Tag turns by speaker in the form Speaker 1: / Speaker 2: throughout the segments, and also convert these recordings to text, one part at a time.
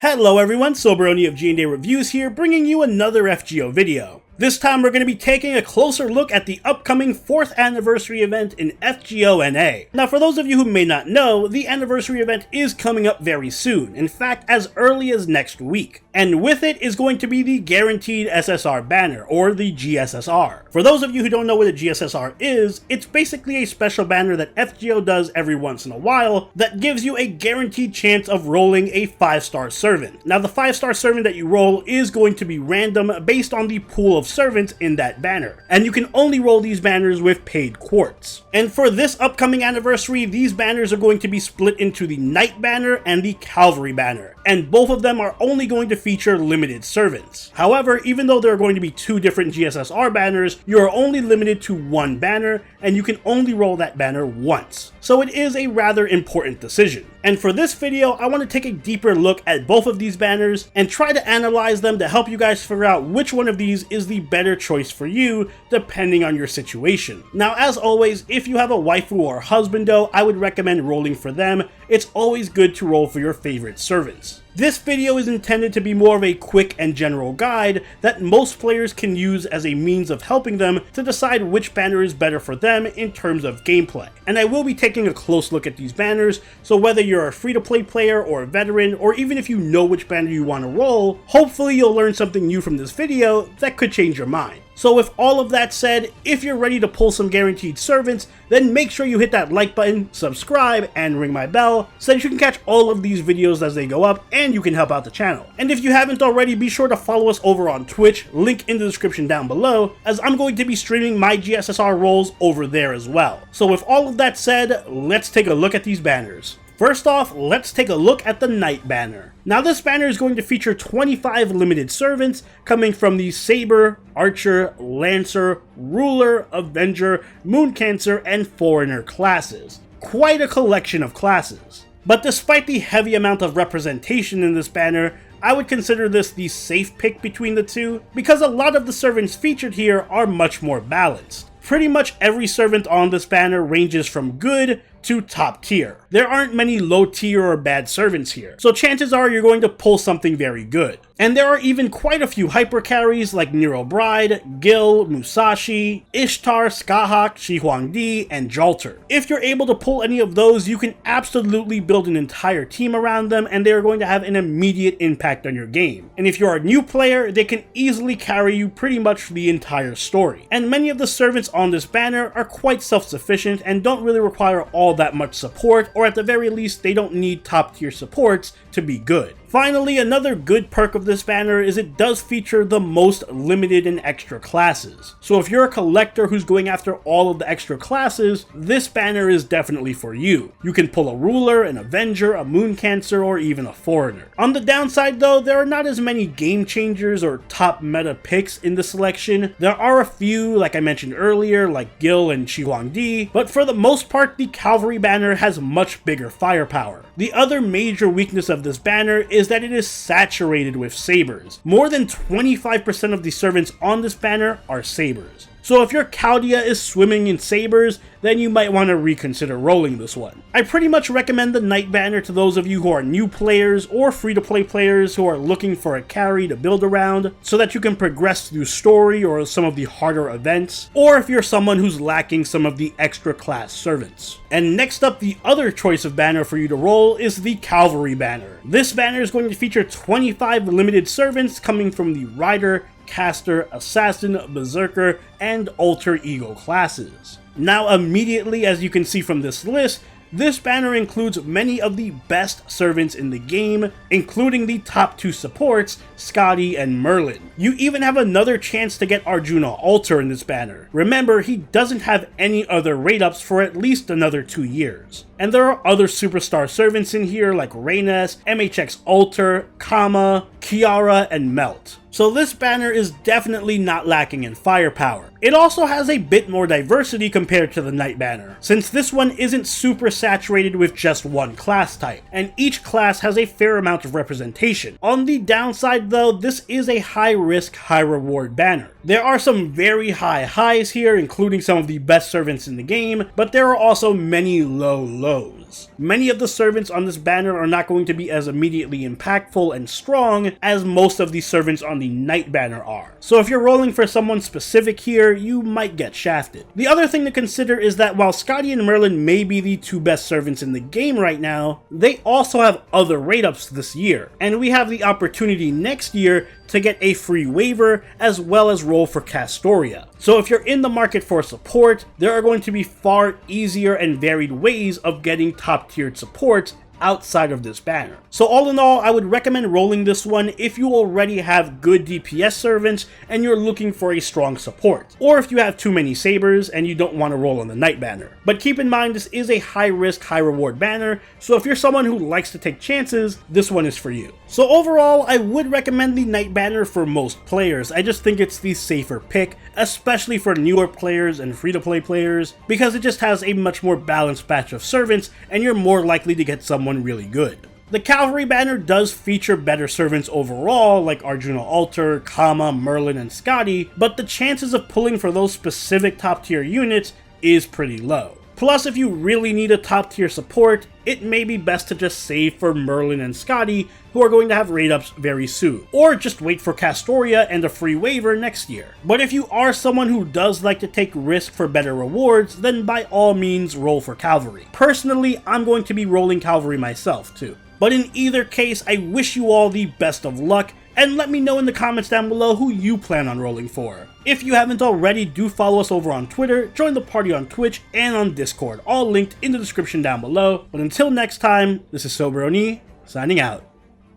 Speaker 1: Hello everyone, Soberoni of G&A Reviews here, bringing you another FGO video. This time we're going to be taking a closer look at the upcoming 4th anniversary event in FGO NA. Now for those of you who may not know, the anniversary event is coming up very soon, in fact as early as next week. And with it is going to be the Guaranteed SSR Banner, or the GSSR. For those of you who don't know what a GSSR is, it's basically a special banner that FGO does every once in a while that gives you a guaranteed chance of rolling a 5-star servant. Now the 5-star servant that you roll is going to be random based on the pool of servants in that banner, and you can only roll these banners with paid quartz. And for this upcoming anniversary, these banners are going to be split into the Knight Banner and the Cavalry Banner, and both of them are only going to feature limited servants. However, even though there are going to be 2 different GSSR banners, you are only limited to 1 banner, and you can only roll that banner once. So it is a rather important decision. And for this video, I want to take a deeper look at both of these banners and try to analyze them to help you guys figure out which one of these is the better choice for you, depending on your situation. Now, as always, if you have a waifu or husbando, I would recommend rolling for them. It's always good to roll for your favorite servants. This video is intended to be more of a quick and general guide that most players can use as a means of helping them to decide which banner is better for them in terms of gameplay. And I will be taking a close look at these banners, so whether you're a free-to-play player or a veteran, or even if you know which banner you want to roll, hopefully you'll learn something new from this video that could change your mind. So with all of that said, if you're ready to pull some guaranteed servants, then make sure you hit that like button, subscribe, and ring my bell so that you can catch all of these videos as they go up and you can help out the channel. And if you haven't already, be sure to follow us over on Twitch, link in the description down below, as I'm going to be streaming my GSSR rolls over there as well. So with all of that said, let's take a look at these banners. First off, let's take a look at the Knight Banner. Now this banner is going to feature 25 limited servants coming from the Saber, Archer, Lancer, Ruler, Avenger, Mooncancer, and Foreigner classes. Quite a collection of classes. But despite the heavy amount of representation in this banner, I would consider this the safe pick between the two, because a lot of the servants featured here are much more balanced. Pretty much every servant on this banner ranges from good to top tier. There aren't many low tier or bad servants here, so chances are you're going to pull something very good. And there are even quite a few hyper carries like Nero Bride, Gil, Musashi, Ishtar, Skahak, Shi Huangdi, and Jalter. If you're able to pull any of those, you can absolutely build an entire team around them and they are going to have an immediate impact on your game. And if you're a new player, they can easily carry you pretty much the entire story. And many of the servants on this banner are quite self-sufficient and don't really require all that much support, or at the very least they don't need top tier supports to be good. Finally, another good perk of this banner is it does feature the most limited and extra classes. So if you're a collector who's going after all of the extra classes, this banner is definitely for you. You can pull a Ruler, an Avenger, a Mooncancer, or even a Foreigner. On the downside though, there are not as many game changers or top meta picks in the selection. There are a few, like I mentioned earlier, like Gil and Shi Huangdi, but for the most part, the Cavalry Banner has much bigger firepower. The other major weakness of this banner is that it is saturated with sabers. More than 25% of the servants on this banner are sabers. So if your Chaldia is swimming in sabers, then you might want to reconsider rolling this one. I pretty much recommend the Knight Banner to those of you who are new players or free-to-play players who are looking for a carry to build around so that you can progress through story or some of the harder events, or if you're someone who's lacking some of the extra class servants. And next up, the other choice of banner for you to roll is the Cavalry Banner. This banner is going to feature 25 limited servants coming from the Rider, Caster, Assassin, Berserker, and Alter Ego classes. Now immediately, as you can see from this list, this banner includes many of the best servants in the game, including the top 2 supports, Skadi and Merlin. You even have another chance to get Arjuna Alter in this banner. Remember, he doesn't have any other rate ups for at least another 2 years. And there are other superstar servants in here like Reynes, MHX Alter, Kama, Kiara, and Melt. So this banner is definitely not lacking in firepower. It also has a bit more diversity compared to the Knight Banner, since this one isn't super saturated with just one class type, and each class has a fair amount of representation. On the downside though, this is a high risk, high reward banner. There are some very high highs here, including some of the best servants in the game, but there are also many low lows. lows. Many of the servants on this banner are not going to be as immediately impactful and strong as most of the servants on the Knight banner are. So if you're rolling for someone specific here, you might get shafted. The other thing to consider is that while Skadi and Merlin may be the two best servants in the game right now, they also have other rate ups this year, and we have the opportunity next year to get a free waiver as well as roll for Castoria. So if you're in the market for support, there are going to be far easier and varied ways of getting top tiered support outside of this banner. So all in all, I would recommend rolling this one if you already have good DPS servants and you're looking for a strong support, or if you have too many sabers and you don't want to roll on the Knight banner. But keep in mind, this is a high risk, high reward banner, so if you're someone who likes to take chances, this one is for you. So overall, I would recommend the Knight banner for most players. I just think it's the safer pick, especially for newer players and free-to-play players, because it just has a much more balanced batch of servants and you're more likely to get someone really good. The Cavalry banner does feature better servants overall, like Arjuna Altar, Kama, Merlin, and Skadi, but the chances of pulling for those specific top tier units is pretty low. Plus, if you really need a top tier support, it may be best to just save for Merlin and Skadi, who are going to have rate ups very soon, or just wait for Castoria and a free waiver next year. But if you are someone who does like to take risk for better rewards, then by all means roll for Cavalry. Personally, I'm going to be rolling Cavalry myself too. But in either case, I wish you all the best of luck, and let me know in the comments down below who you plan on rolling for. If you haven't already, do follow us over on Twitter, join the party on Twitch, and on Discord, all linked in the description down below. But until next time, this is Soberoni, signing out.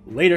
Speaker 1: Later.